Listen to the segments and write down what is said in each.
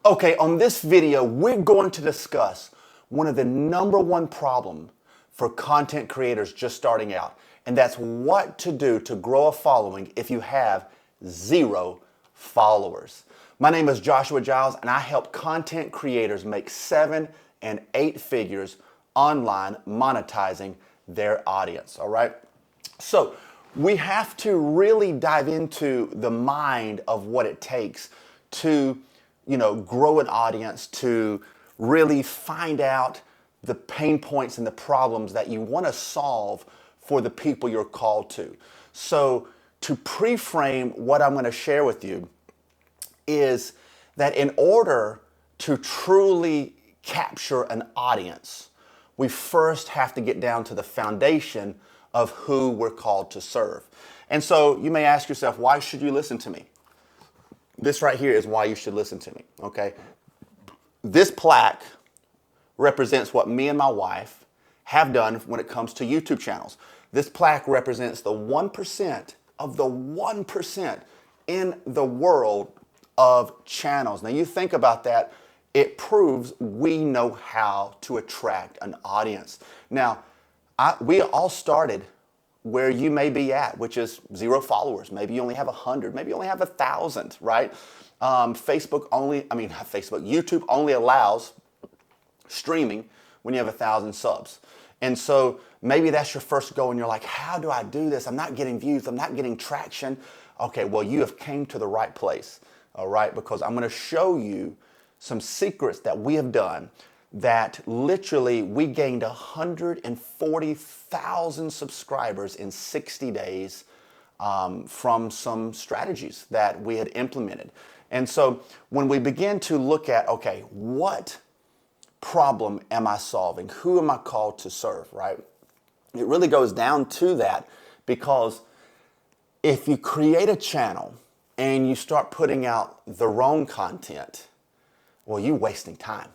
Okay, on this video, we're going to discuss one of the number one problem for content creators just starting out, and that's what to do to grow a following if you have 0 followers. My name is Joshua Giles, and I help content creators make 7 and 8 figures online monetizing their audience, all right? So we have to really dive into the mind of what it takes to grow an audience, to really find out the pain points and the problems that you want to solve for the people you're called to. So to pre-frame what I'm going to share with you is that in order to truly capture an audience, we first have to get down to the foundation of who we're called to serve. And so you may ask yourself, why should you listen to me? This right here is why you should listen to me, okay? This plaque represents what me and my wife have done when it comes to YouTube channels. This plaque represents the 1% of the 1% in the world of channels. Now you think about that, it proves we know how to attract an audience. Now, we all started where you may be at, which is 0 followers. Maybe you only have 100, maybe you only have 1,000, right? YouTube only allows streaming when you have 1,000 subs. And so maybe that's your first goal and you're like, how do I do this? I'm not getting views, I'm not getting traction. Okay, well, you have came to the right place, all right? Because I'm gonna show you some secrets that we have done that literally we gained 140,000 subscribers in 60 days from some strategies that we had implemented. And so when we begin to look at, okay, what problem am I solving? Who am I called to serve, right? It really goes down to that, because if you create a channel and you start putting out the wrong content, well, you're wasting time.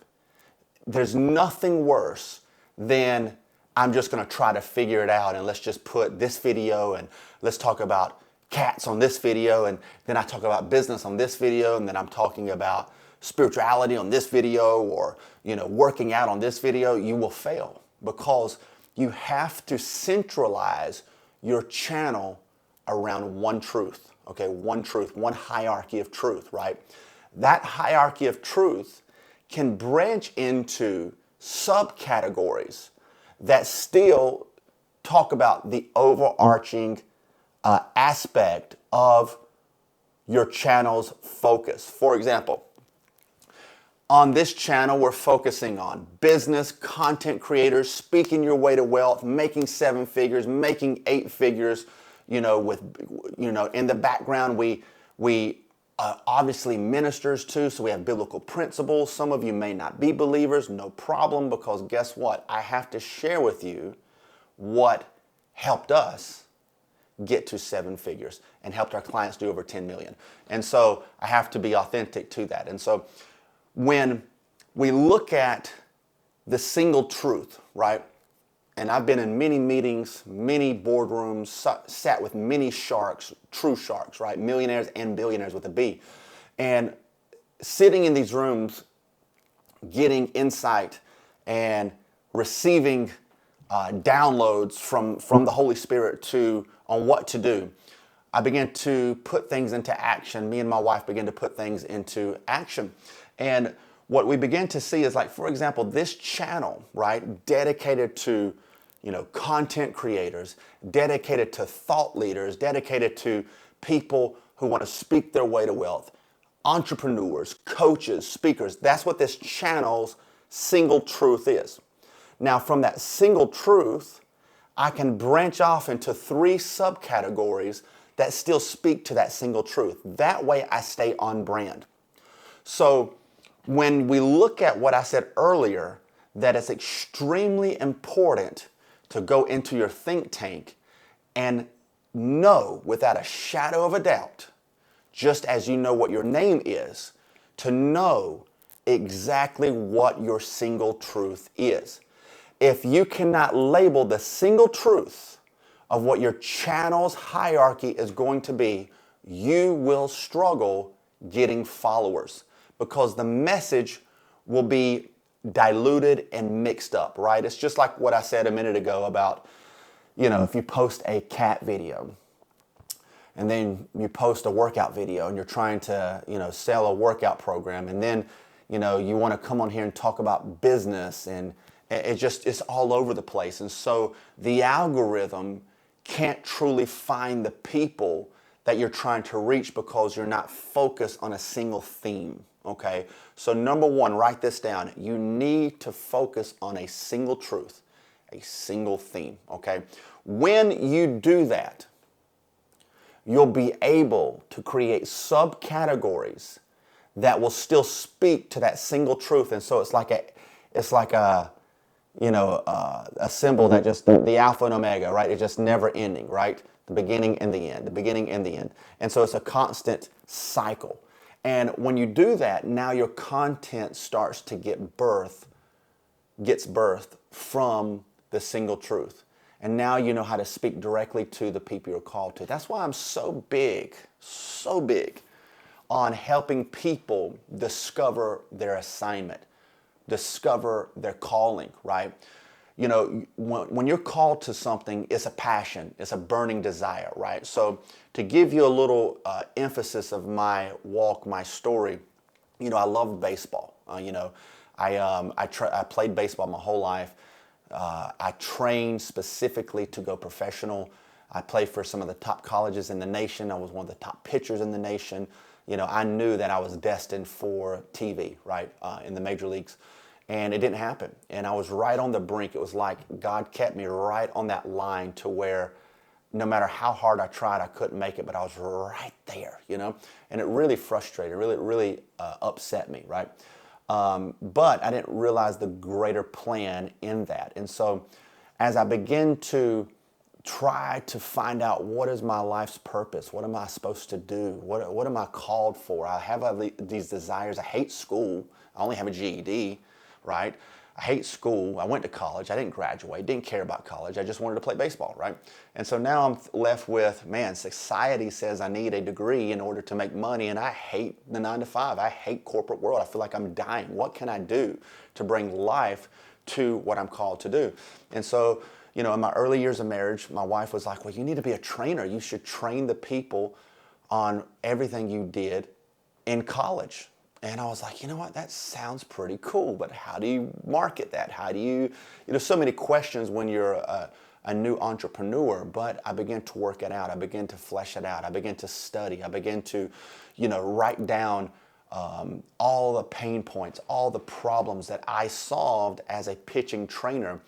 There's nothing worse than I'm just going to try to figure it out and let's just put this video and let's talk about cats on this video, and then I talk about business on this video, and then I'm talking about spirituality on this video, or working out on this video. You will fail because you have to centralize your channel around one truth, okay? One truth, one hierarchy of truth, right? That hierarchy of truth can branch into subcategories that still talk about the overarching aspect of your channel's focus. For example, on this channel, we're focusing on business, content creators, speaking your way to wealth, making 7 figures, making 8 figures. In the background, we obviously ministers too, so we have biblical principles. Some of you may not be believers, no problem, because guess what? I have to share with you what helped us get to 7 figures and helped our clients do over 10 million. And so I have to be authentic to that. And so when we look at the single truth, right? And I've been in many meetings, many boardrooms, sat with many sharks, true sharks, right? Millionaires and billionaires with a B. And sitting in these rooms, getting insight and receiving downloads from the Holy Spirit on what to do, I began to put things into action. Me and my wife began to put things into action. And what we began to see is, like, for example, this channel, right, dedicated to content creators, dedicated to thought leaders, dedicated to people who want to speak their way to wealth, entrepreneurs, coaches, speakers. That's what this channel's single truth is. Now, from that single truth, I can branch off into 3 subcategories that still speak to that single truth. That way I stay on brand. So when we look at what I said earlier, that it's extremely important to go into your think tank and know without a shadow of a doubt, just as you know what your name is, to know exactly what your single truth is. If you cannot label the single truth of what your channel's hierarchy is going to be, you will struggle getting followers, because the message will be diluted and mixed up, right? It's just like what I said a minute ago about, if you post a cat video and then you post a workout video and you're trying to, sell a workout program, and then, you want to come on here and talk about business, and it's all over the place. And so the algorithm can't truly find the people that you're trying to reach because you're not focused on a single theme, okay? So number one, write this down. You need to focus on a single truth, a single theme, okay? When you do that, you'll be able to create subcategories that will still speak to that single truth. And so it's like a symbol that just, the alpha and omega, right? It's just never ending, right? The beginning and the end, the beginning and the end. And so it's a constant cycle. And when you do that, now your content starts to gets birthed from the single truth. And now you know how to speak directly to the people you're called to. That's why I'm so big on helping people discover their assignment, discover their calling, right? When you're called to something, it's a passion, it's a burning desire, right? So to give you a little emphasis of my walk, my story, I love baseball. I played baseball my whole life. I trained specifically to go professional. I played for some of the top colleges in the nation. I was one of the top pitchers in the nation. I knew that I was destined for TV, right, in the major leagues. And it didn't happen. And I was right on the brink. It was like God kept me right on that line to where no matter how hard I tried, I couldn't make it, but I was right there, And it really frustrated, really upset me, right? But I didn't realize the greater plan in that. And so as I begin to try to find out what is my life's purpose, what am I supposed to do, what am I called for? I have these desires. I hate school. I only have a GED. Right? I hate school. I went to college. I didn't graduate. Didn't care about college. I just wanted to play baseball, right? And so now I'm left with, society says I need a degree in order to make money, and I hate the 9-to-5. I hate corporate world. I feel like I'm dying. What can I do to bring life to what I'm called to do? And so, in my early years of marriage, my wife was like, well, you need to be a trainer. You should train the people on everything you did in college. And I was like, you know what, that sounds pretty cool, but how do you market that? How do you, so many questions when you're a new entrepreneur, but I began to work it out. I began to flesh it out. I began to study. I began to, write down all the pain points, all the problems that I solved as a pitching trainer.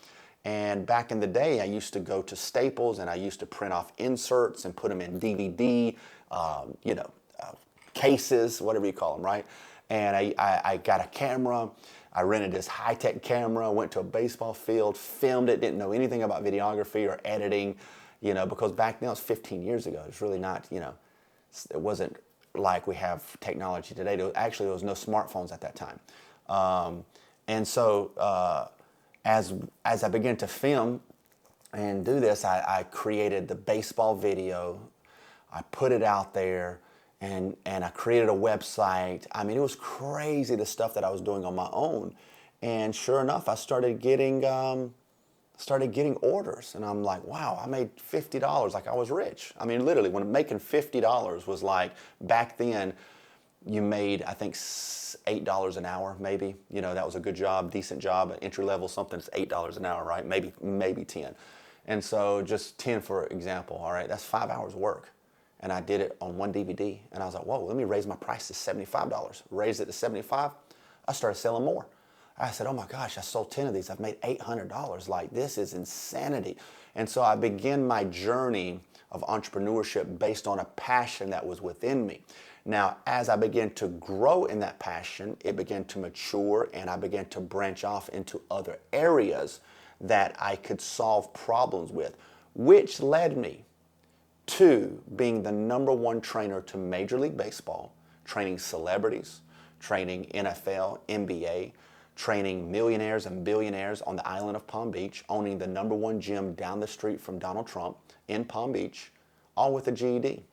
And back in the day, I used to go to Staples and I used to print off inserts and put them in DVD, cases, whatever you call them, right? And I got a camera. I rented this high-tech camera, went to a baseball field, filmed it, didn't know anything about videography or editing, because back then, it was 15 years ago. It's really not, it wasn't like we have technology today. There was no smartphones at that time. And so as I began to film and do this, I created the baseball video. I put it out there. And I created a website. I mean, it was crazy, the stuff that I was doing on my own. And sure enough, I started getting orders. And I'm like, wow, I made $50 like I was rich. I mean, literally, when making $50 was like, back then, you made, I think, $8 an hour, maybe. That was a good job, decent job, entry level, something that's $8 an hour, right? Maybe 10. And so just 10, for example, all right, that's 5 hours work. And I did it on one DVD. And I was like, whoa, let me raise my price to $75. Raised it to $75. I started selling more. I said, oh my gosh, I sold 10 of these. I've made $800. Like, this is insanity. And so I began my journey of entrepreneurship based on a passion that was within me. Now, as I began to grow in that passion, it began to mature, and I began to branch off into other areas that I could solve problems with, which led me to being the #1 trainer to Major League Baseball, training celebrities, training NFL, NBA, training millionaires and billionaires on the island of Palm Beach, owning the #1 gym down the street from Donald Trump in Palm Beach, all with a GED.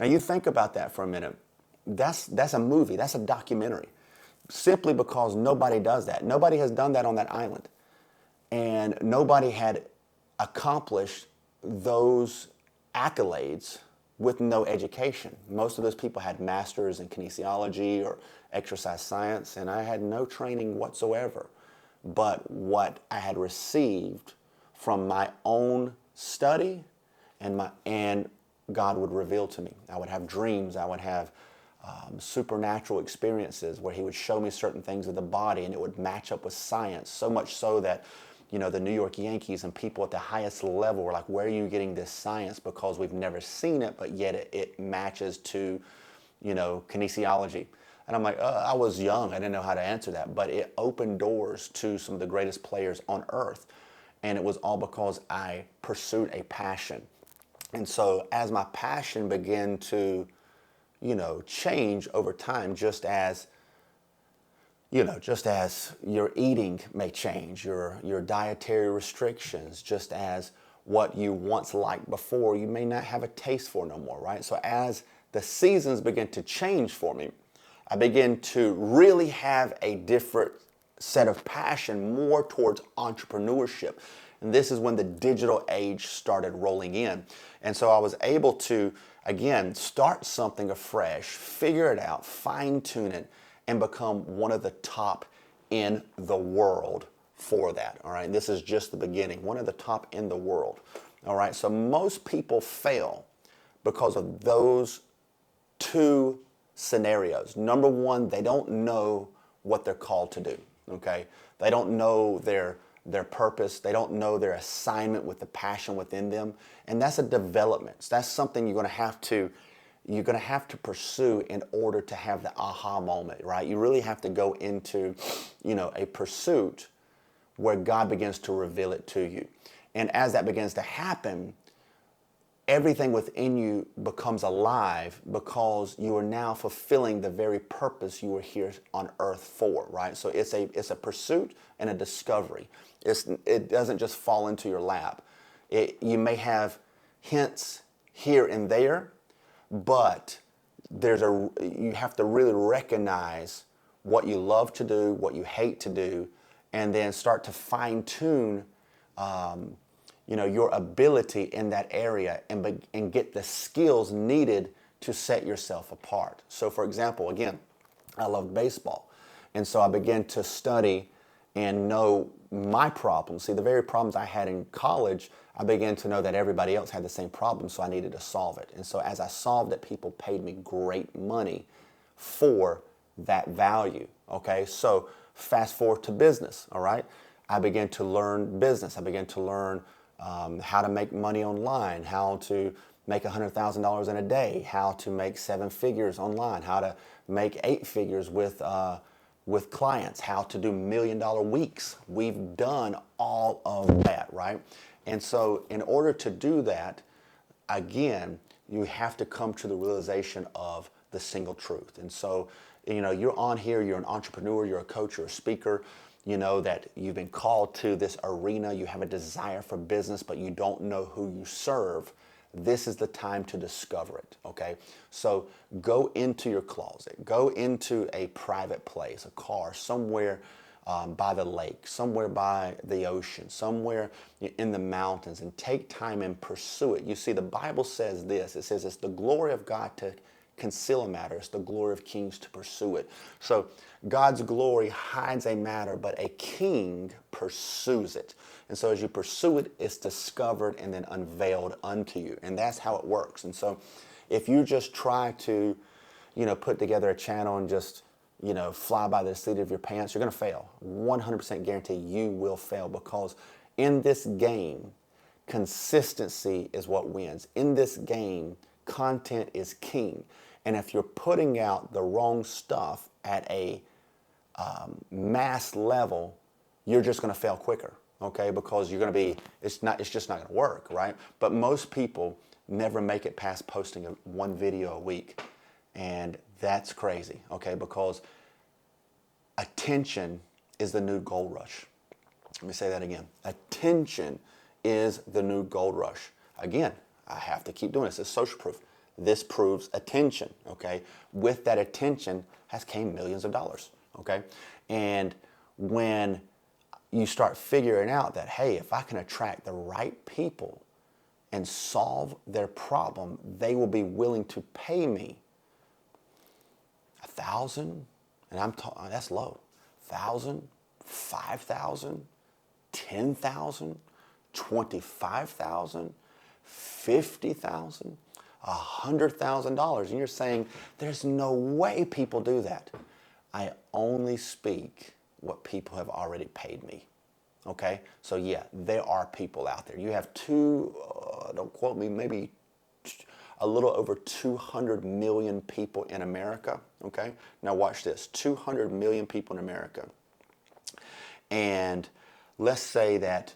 Now you think about that for a minute. That's a movie, that's a documentary. simply because nobody does that. Nobody has done that on that island. And nobody had accomplished those accolades with no education. Most of those people had masters in kinesiology or exercise science, and I had no training whatsoever. But what I had received from my own study and God would reveal to me. I would have dreams. I would have supernatural experiences where he would show me certain things of the body, and it would match up with science, so much so that the New York Yankees and people at the highest level were like, where are you getting this science? Because we've never seen it, but yet it matches to, kinesiology. And I'm like, I was young. I didn't know how to answer that. But it opened doors to some of the greatest players on earth. And it was all because I pursued a passion. And so as my passion began to, change over time, just as your eating may change, your dietary restrictions, just as what you once liked before, you may not have a taste for no more, right? So as the seasons begin to change for me, I began to really have a different set of passion, more towards entrepreneurship. And this is when the digital age started rolling in. And so I was able to, again, start something afresh, figure it out, fine-tune it, and become one of the top in the world for that, all right? This is just the beginning, one of the top in the world, all right? So most people fail because of those two scenarios. Number one, they don't know what they're called to do, okay? They don't know their purpose. They don't know their assignment with the passion within them. And that's a development. So that's something you're going to have to pursue in order to have the aha moment, right? You really have to go into, a pursuit where God begins to reveal it to you. And as that begins to happen, everything within you becomes alive because you are now fulfilling the very purpose you were here on earth for, right? So it's a pursuit and a discovery. It doesn't just fall into your lap. You may have hints here and there, but you have to really recognize what you love to do, what you hate to do, and then start to fine-tune your ability in that area and get the skills needed to set yourself apart. So for example, again, I love baseball. And so I began to study and know my problems. See, the very problems I had in college, I began to know that everybody else had the same problem, so I needed to solve it. And so as I solved it, people paid me great money for that value, okay? So fast forward to business, all right? I began to learn business. I began to learn how to make money online, how to make $100,000 in a day, how to make 7 figures online, how to make 8 figures with clients, how to do $1 million weeks. We've done all of that, right? And so in order to do that, again, you have to come to the realization of the single truth. And so, you're on here, you're an entrepreneur, you're a coach, you're a speaker, that you've been called to this arena, you have a desire for business, but you don't know who you serve. This is the time to discover it, okay? So go into your closet, go into a private place, a car, somewhere by the lake, somewhere by the ocean, somewhere in the mountains, and take time and pursue it. You see, the Bible says this. It says it's the glory of God to conceal a matter. It's the glory of kings to pursue it. So God's glory hides a matter, but a king pursues it. And so as you pursue it, it's discovered and then unveiled unto you. And that's how it works. And so if you just try to, put together a channel and just, fly by the seat of your pants, you're going to fail. 100% guarantee you will fail, because in this game, consistency is what wins. In this game, content is king. And if you're putting out the wrong stuff at a mass level, you're just going to fail quicker, okay? Because you're going to be, it's just not going to work, right? But most people never make it past posting one video a week. And that's crazy, okay? Because attention is the new gold rush. Let me say that again. Attention is the new gold rush. Again, I have to keep doing this. It's social proof. This proves attention, okay? With that attention has came millions of dollars, okay? And when you start figuring out that, hey, if I can attract the right people and solve their problem, they will be willing to pay me $1,000, and that's low. 1,000, 5,000, 10,000, 25,000, 50,000, $100,000. And you're saying, there's no way people do that. I only speak what people have already paid me. Okay? So yeah, there are people out there. You have don't quote me, maybe a little over 200 million people in America. Okay? Now watch this. 200 million people in America. And let's say that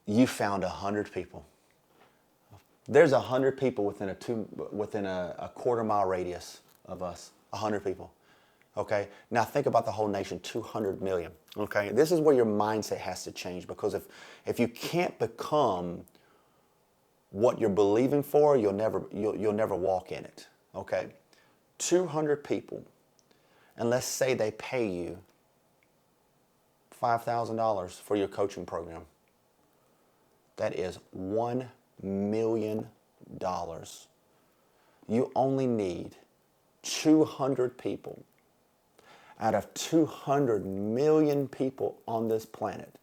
you found 100 people. There's 100 people within a quarter mile radius of us. 100 people. Okay? Now think about the whole nation, 200 million. Okay? This is where your mindset has to change, because if you can't become what you're believing for, you'll never walk in it. Okay? 200 people, and let's say they pay you $5,000 for your coaching program. That is $1 million. You only need 200 people out of 200 million people on this planet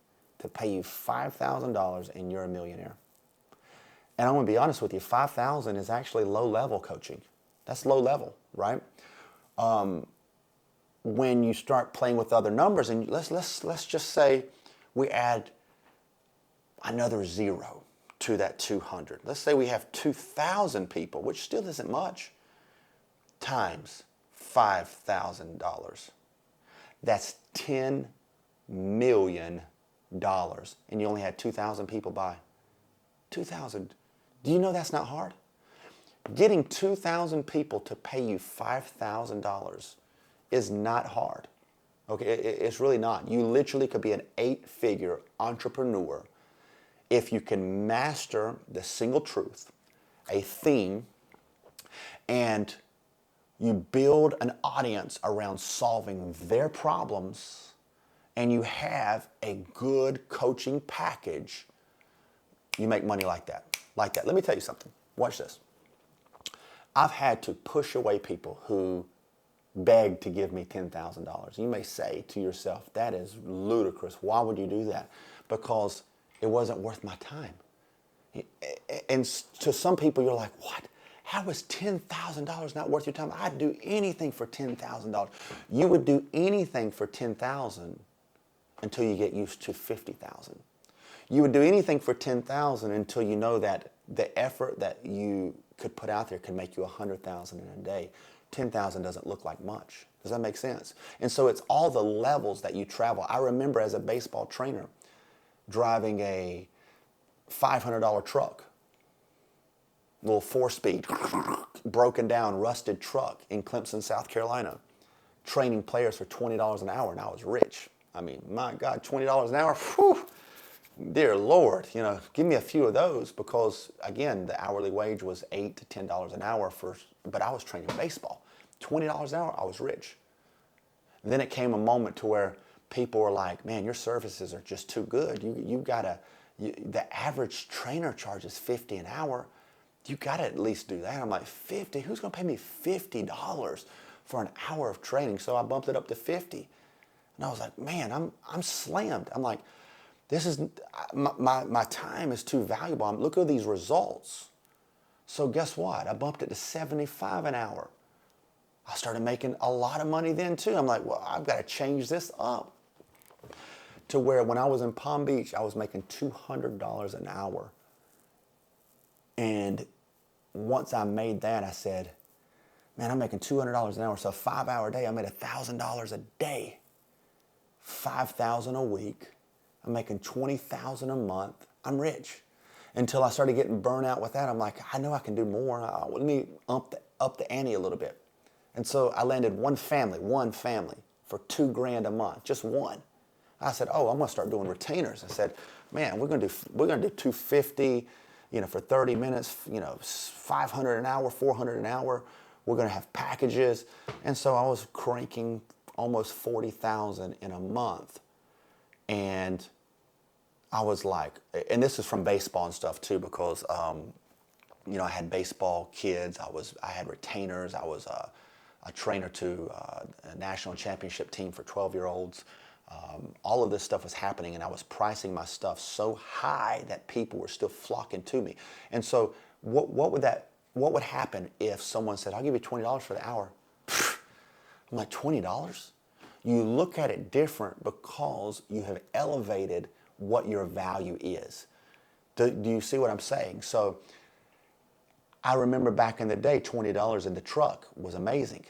to pay you $5,000, and you're a millionaire. And I'm going to be honest with you, 5,000 is actually low-level coaching. That's low level, right? When you start playing with other numbers, and let's just say we add another zero to that 200. Let's say we have 2,000 people, which still isn't much, times $5,000. That's $10 million, and you only had 2,000 people buy. 2,000. Do you know that's not hard? Getting 2,000 people to pay you $5,000 is not hard. Okay, it's really not. You literally could be an 8-figure entrepreneur if you can master the single truth, a theme, and you build an audience around solving their problems, and you have a good coaching package. You make money like that. Like that. Let me tell you something. Watch this. I've had to push away people who beg to give me $10,000. You may say to yourself, that is ludicrous. Why would you do that? Because it wasn't worth my time. And to some people, you're like, what? How is $10,000 not worth your time? I'd do anything for $10,000. You would do anything for $10,000 until you get used to $50,000. You would do anything for $10,000 until you know that the effort that you could put out there could make you $100,000 in a day. $10,000 doesn't look like much. Does that make sense? And so it's all the levels that you travel. I remember as a baseball trainer driving a $500 truck, little 4-speed, broken down, rusted truck in Clemson, South Carolina, training players for $20 an hour, and I was rich. I mean, my God, $20 an hour, whew. Dear Lord, give me a few of those, because, again, the hourly wage was $8 to $10 an hour but I was training baseball. $20 an hour, I was rich. And then it came a moment to where people were like, man, your services are just too good. The average trainer charges $50 an hour. You got to at least do that. I'm like, 50? Who's going to pay me $50 for an hour of training? So I bumped it up to 50. And I was like, man, I'm slammed. I'm like, my time is too valuable. Look at these results. So guess what? I bumped it to 75 an hour. I started making a lot of money then too. I'm like, well, I've got to change this up. To where when I was in Palm Beach, I was making $200 an hour. And once I made that, I said, man, I'm making $200 an hour. So a 5-hour day, I made $1,000 a day. $5,000 a week. I'm making $20,000 a month. I'm rich. Until I started getting burnt out with that, I'm like, I know I can do more. Let me up the ante a little bit. And so I landed one family for $2,000 a month, just one. I said, oh, I'm gonna start doing retainers. I said, man, we're gonna do $250, for 30 minutes, $500 an hour, $400 an hour. We're gonna have packages. And so I was cranking almost 40,000 in a month. And I was like, and this is from baseball and stuff too, because, you know, I had baseball kids, I had retainers, I was a trainer to a national championship team for 12-year-olds. All of this stuff was happening, and I was pricing my stuff so high that people were still flocking to me. And so what would happen if someone said, I'll give you $20 for the hour? I'm like, $20? You look at it different because you have elevated what your value is. Do you see what I'm saying? So I remember back in the day, $20 in the truck was amazing.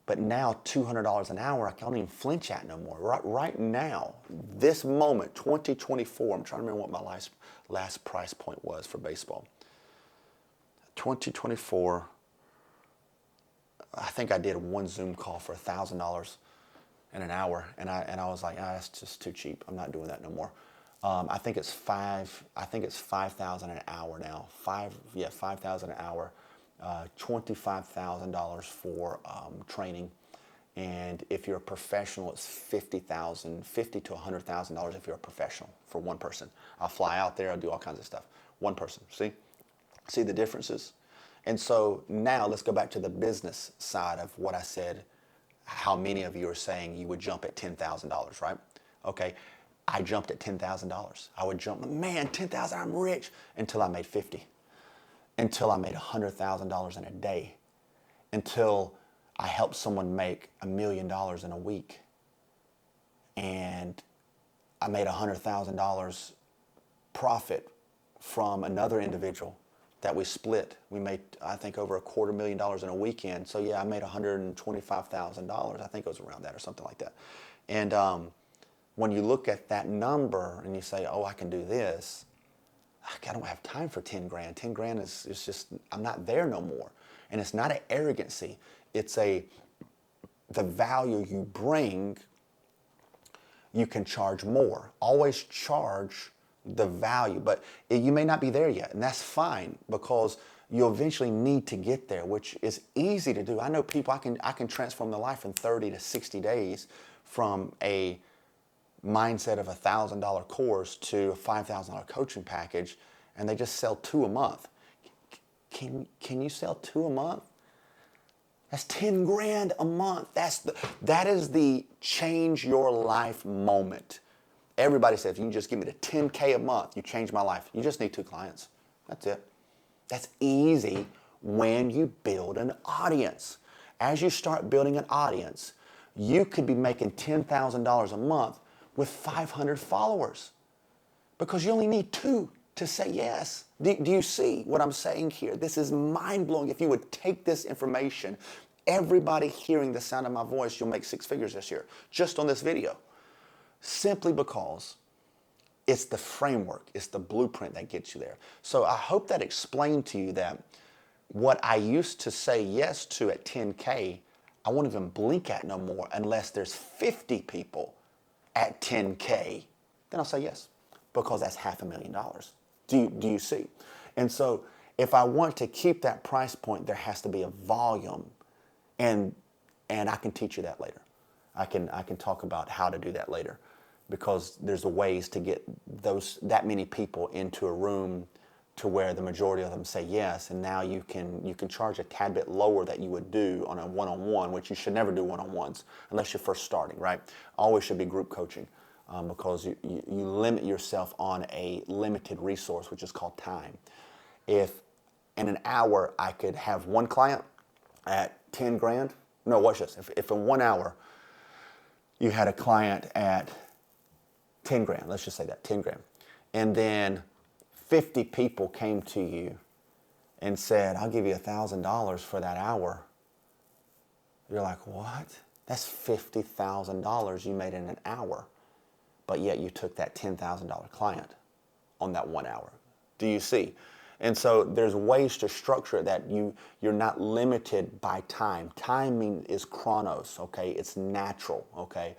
But now $200 an hour, I can't even flinch at no more. Right now, this moment, 2024, I'm trying to remember what my last price point was for baseball. 2024, I think I did one Zoom call for $1,000 in an hour, and I was like, that's just too cheap. I'm not doing that no more. I think it's $5,000 an hour now. $5,000 an hour. $25,000 for training, and if you're a professional, it's $50,000 to $100,000 if you're a professional for one person. I'll fly out there, I'll do all kinds of stuff. One person, see the differences? And so now let's go back to the business side of what I said. How many of you are saying you would jump at $10,000, right? Okay, I jumped at $10,000. I would jump, man, $10,000, I'm rich, until I made 50. Until I made $100,000 in a day, until I helped someone make $1 million in a week, and I made $100,000 profit from another individual that we split. We made, I think, over $250,000 in a weekend. So yeah, I made $125,000. I think it was around that or something like that. And when you look at that number and you say, oh, I can do this, I don't have time for 10 grand. 10 grand is just, I'm not there no more. And it's not an arrogancy. It's the value you bring, you can charge more. Always charge the value, but you may not be there yet, and that's fine, because you'll eventually need to get there, which is easy to do. I know people, I can transform their life in 30 to 60 days from a mindset of $1,000 course to a $5,000 coaching package, and they just sell 2 a month. Can you sell 2 a month? That's 10 grand a month. That is the change your life moment. Everybody says, if you can just give me the 10K a month, you change my life. You just need 2 clients. That's it. That's easy when you build an audience. As you start building an audience, you could be making $10,000 a month with 500 followers, because you only need 2 to say yes. Do you see what I'm saying here? This is mind-blowing. If you would take this information, everybody hearing the sound of my voice, you'll make 6 figures this year, just on this video. Simply because it's the framework, it's the blueprint that gets you there. So I hope that explained to you that what I used to say yes to at 10K, I won't even blink at no more unless there's 50 people at 10K, then I'll say yes, because that's $500,000. Do you see? And so if I want to keep that price point, there has to be a volume, and I can teach you that later. I can talk about how to do that later, because there's ways to get that many people into a room to where the majority of them say yes, and now you can charge a tad bit lower that you would do on a one-on-one, which you should never do one-on-ones unless you're first starting, right? Always should be group coaching, because you limit yourself on a limited resource, which is called time. If in an hour I could have one client at 10 grand, no, watch this. If in 1 hour you had a client at 10 grand, let's just say that, 10 grand, and then 50 people came to you and said, I'll give you $1,000 for that hour. You're like, what? That's $50,000 you made in an hour. But yet you took that $10,000 client on that 1 hour. Do you see? And so there's ways to structure it that you're not limited by time. Timing is chronos, okay? It's natural, okay?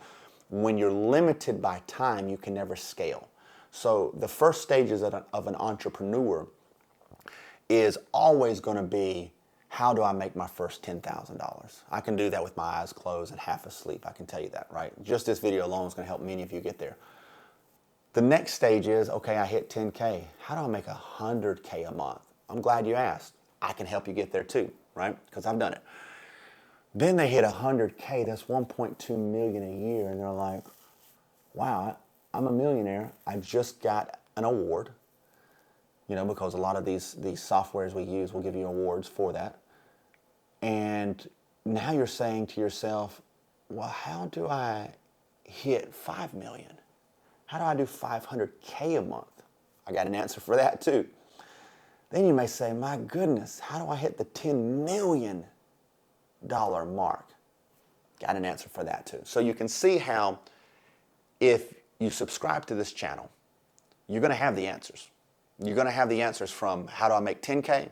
When you're limited by time, you can never scale. So the first stages of an entrepreneur is always going to be how do I make my first $10,000? I can do that with my eyes closed and half asleep. I can tell you that, right? Just this video alone is going to help many of you get there. The next stage is, okay, I hit 10K. How do I make 100K a month? I'm glad you asked. I can help you get there too, right? Because I've done it. Then they hit 100K. That's 1.2 million a year. And they're like, wow, I'm a millionaire. I just got an award. You know, because a lot of these softwares we use will give you awards for that. And now you're saying to yourself, well, how do I hit 5 million? How do I do 500K a month? I got an answer for that too. Then you may say, my goodness, how do I hit the $10 million mark? Got an answer for that too. So you can see how if you subscribe to this channel, you're going to have the answers. You're going to have the answers from how do I make 10K?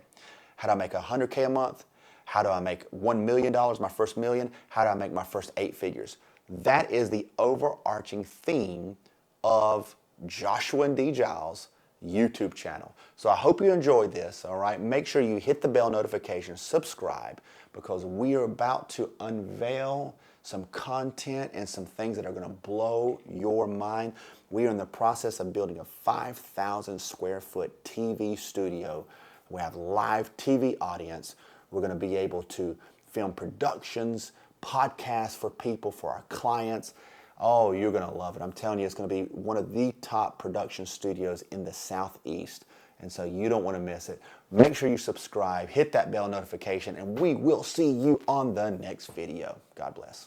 How do I make 100K a month? How do I make $1 million, my first million? How do I make my first 8 figures? That is the overarching theme of Joshua and D. Giles' YouTube channel. So I hope you enjoyed this, all right? Make sure you hit the bell notification, subscribe, because we are about to unveil some content and some things that are going to blow your mind. We are in the process of building a 5,000 square foot TV studio. We have live TV audience. We're going to be able to film productions, podcasts for people, for our clients. Oh, you're going to love it. I'm telling you, it's going to be one of the top production studios in the Southeast. And so you don't want to miss it. Make sure you subscribe, hit that bell notification, and we will see you on the next video. God bless.